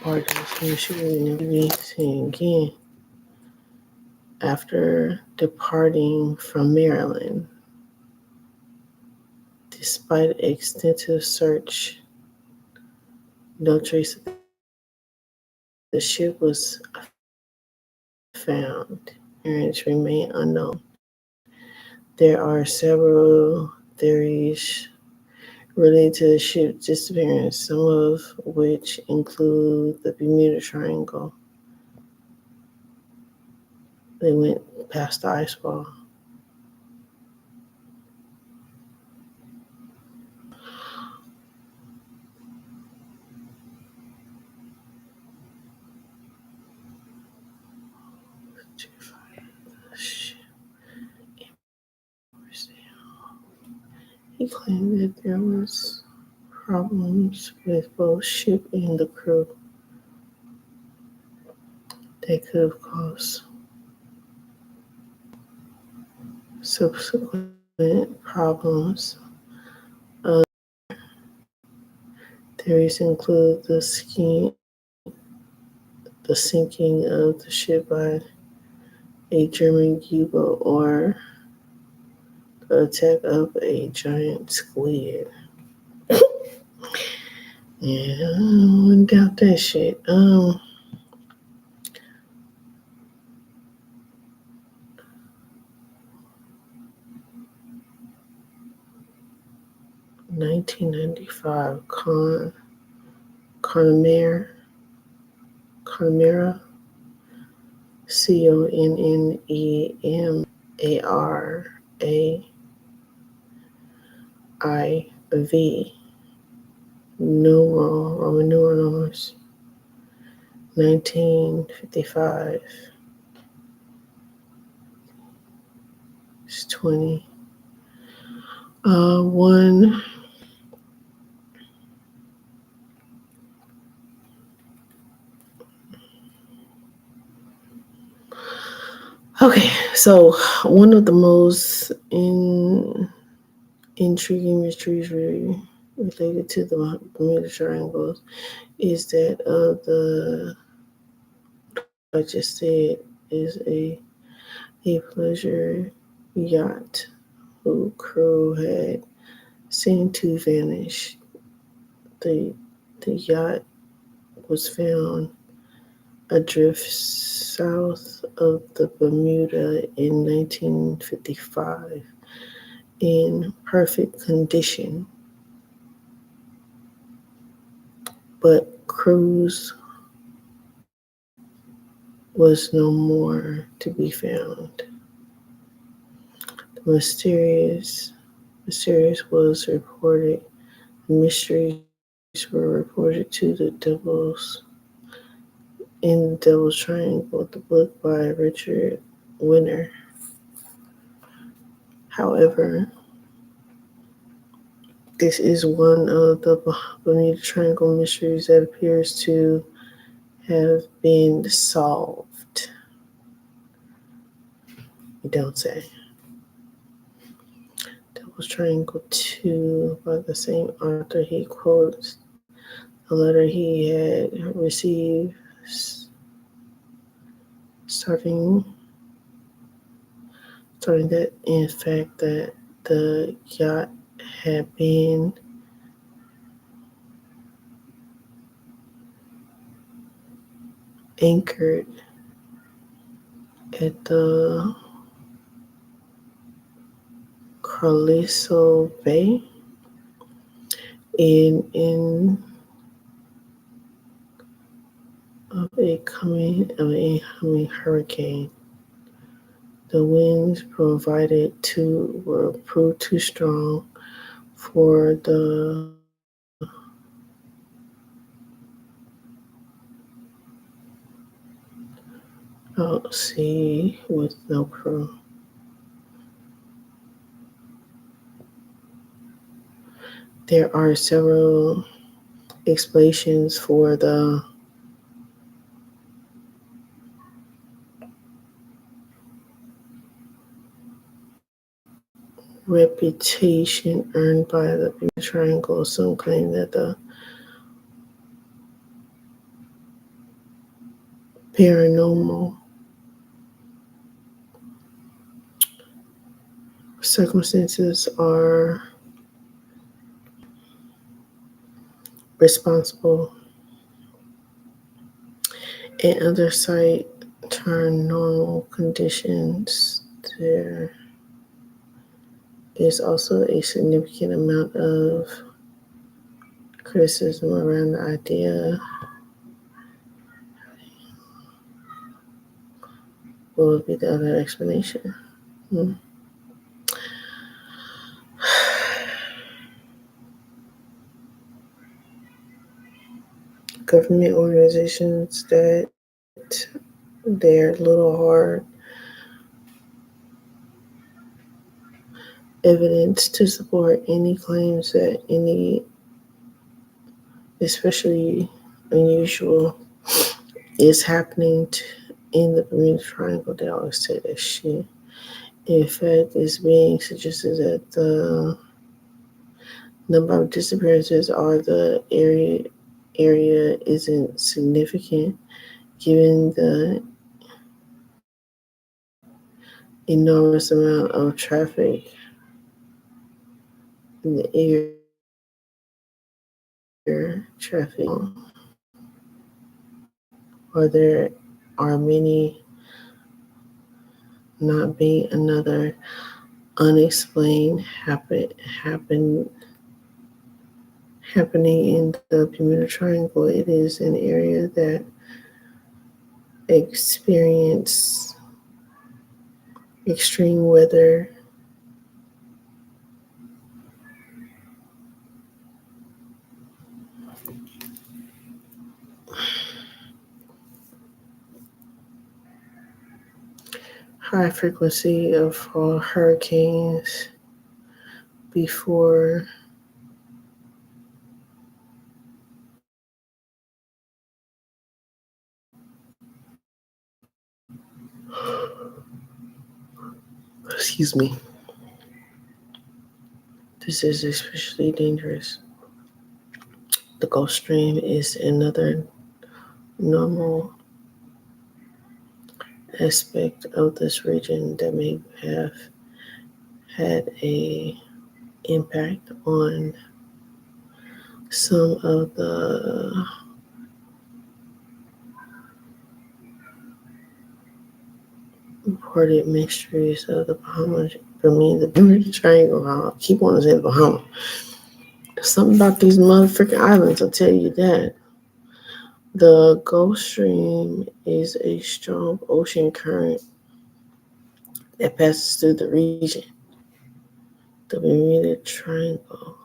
Barbados, and the ship would never be seen again after departing from Maryland. Despite extensive search, no trace of the ship was found. Parents remain unknown. There are several theories related to the ship's disappearance, some of which include the Bermuda Triangle. They went past the ice wall. He claimed that there was problems with both ship and the crew that could have caused subsequent problems. Other theories include the sinking of the ship by a German U-boat or the attack of a giant squid. Yeah, I wouldn't doubt that shit. 1995 Connemara, CONNEMARAIV, Roman numerals, 1955. It's 20. One. Okay, so one of the most intriguing mysteries related to the Bermuda Triangle is that the I just said is a pleasure yacht whose crew had seen to vanish. The yacht was found adrift south of the Bermuda in 1955 in perfect condition, but crews was no more to be found. The mysterious Mysterious was reported. Mysteries were reported to the Devils in the Devil's Triangle, the book by Richard Winner. However, this is one of the Bermuda Triangle mysteries that appears to have been solved. You don't say. Devil's Triangle 2 by the same author. He quotes a letter he had received starting that in fact that the yacht had been anchored at the Carlisle Bay in of a coming hurricane. The winds provided were proved too strong for the out sea with no crew. There are several explanations for the reputation earned by the Bermuda Triangle. Some claim that the paranormal circumstances are responsible, and others cite turn normal conditions. There is also a significant amount of criticism around the idea. What would be the other explanation? Government organizations that they're a little hard evidence to support any claims that any especially unusual is happening in the Bermuda Triangle. They always say that shit. In fact, it's being suggested that the number of disappearances or the area isn't significant given the enormous amount of traffic in the air traffic, or there are many not being another unexplained happening in the Bermuda Triangle. It is an area that experience extreme weather, high frequency of hurricanes before excuse me. This is especially dangerous. The Gulf Stream is another normal aspect of this region that may have had a impact on some of the reported mysteries of the Bahamas. For me, the Bermuda Triangle, I keep wanting to say the Bahamas. Something about these motherfucking islands, I'll tell you that. The Gulf Stream is a strong ocean current that passes through the region. The The Bermuda Triangle.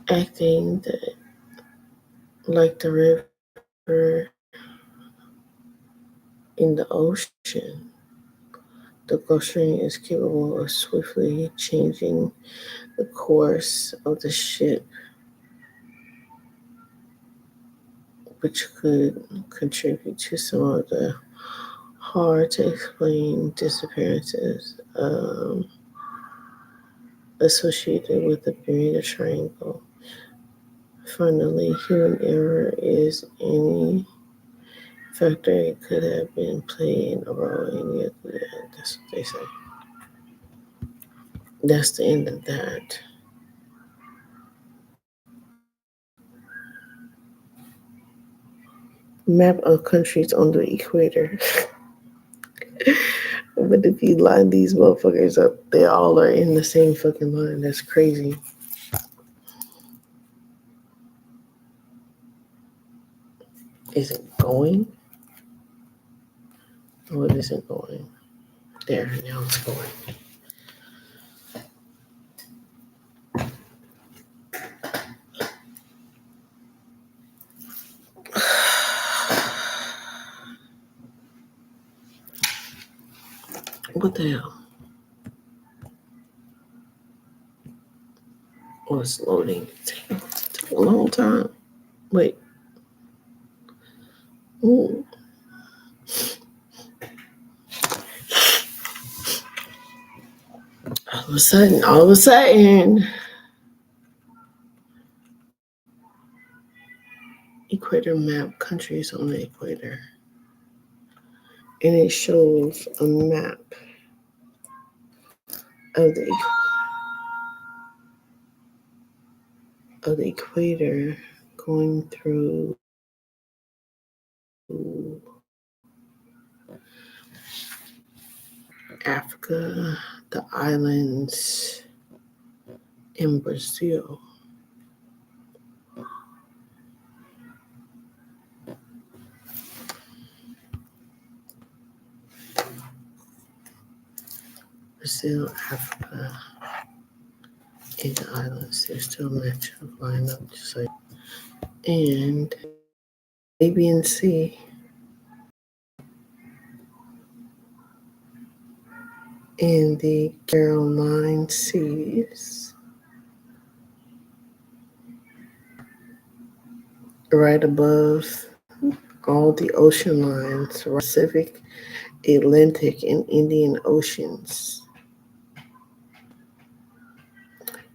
Acting like the river in the ocean. The Gulf Stream is capable of swiftly changing the course of the ship, which could contribute to some of the hard to explain disappearances associated with the Bermuda Triangle. Finally, human error is any factor it could have been playing a role in it. Yeah, that's what they say. That's the end of that. Map of countries on the equator. But if you line these motherfuckers up, they all are in the same fucking line. That's crazy. Is it going? Oh, it isn't going. There, now it's going. What the hell? Oh, it's loading. It took a long time. Wait. Ooh. All of a sudden, equator map, countries on the equator. And it shows a map of the equator going through Africa, the islands, in Brazil. Brazil, Africa, and the islands. They're still match up, line up just like. And Arabian Sea. And the Caroline Seas. Right above all the ocean lines, Pacific, Atlantic, and Indian Oceans.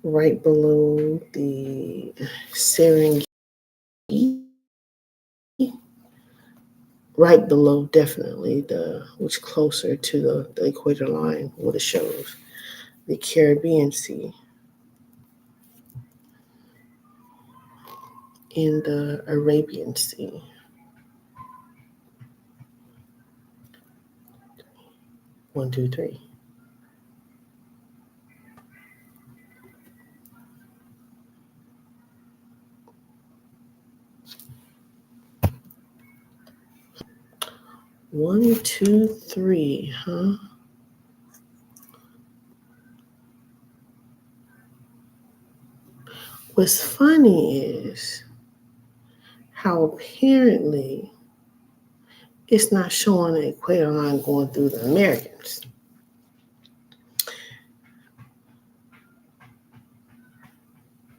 Right below the Serengeti. Right below, definitely, which closer to the equator line, what it shows. The Caribbean Sea. And the Arabian Sea. One, two, three. One, two, three, huh? What's funny is how apparently it's not showing the equator line going through the Americans.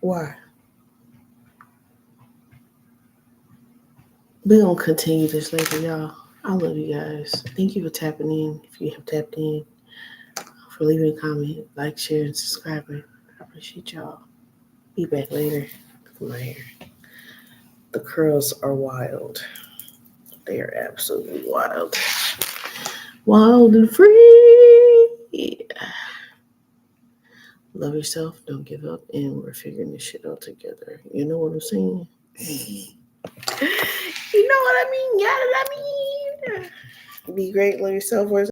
Why? We're going to continue this later, y'all. I love you guys. Thank you for tapping in. If you have tapped in, for leaving a comment, like, share, and subscribing. I appreciate y'all. Be back later. Look at my hair. The curls are wild. They are absolutely wild. Wild and free. Yeah. Love yourself. Don't give up. And we're figuring this shit out together. You know what I'm saying? You know what I mean? Yeah, I mean. Be great. Love yourself.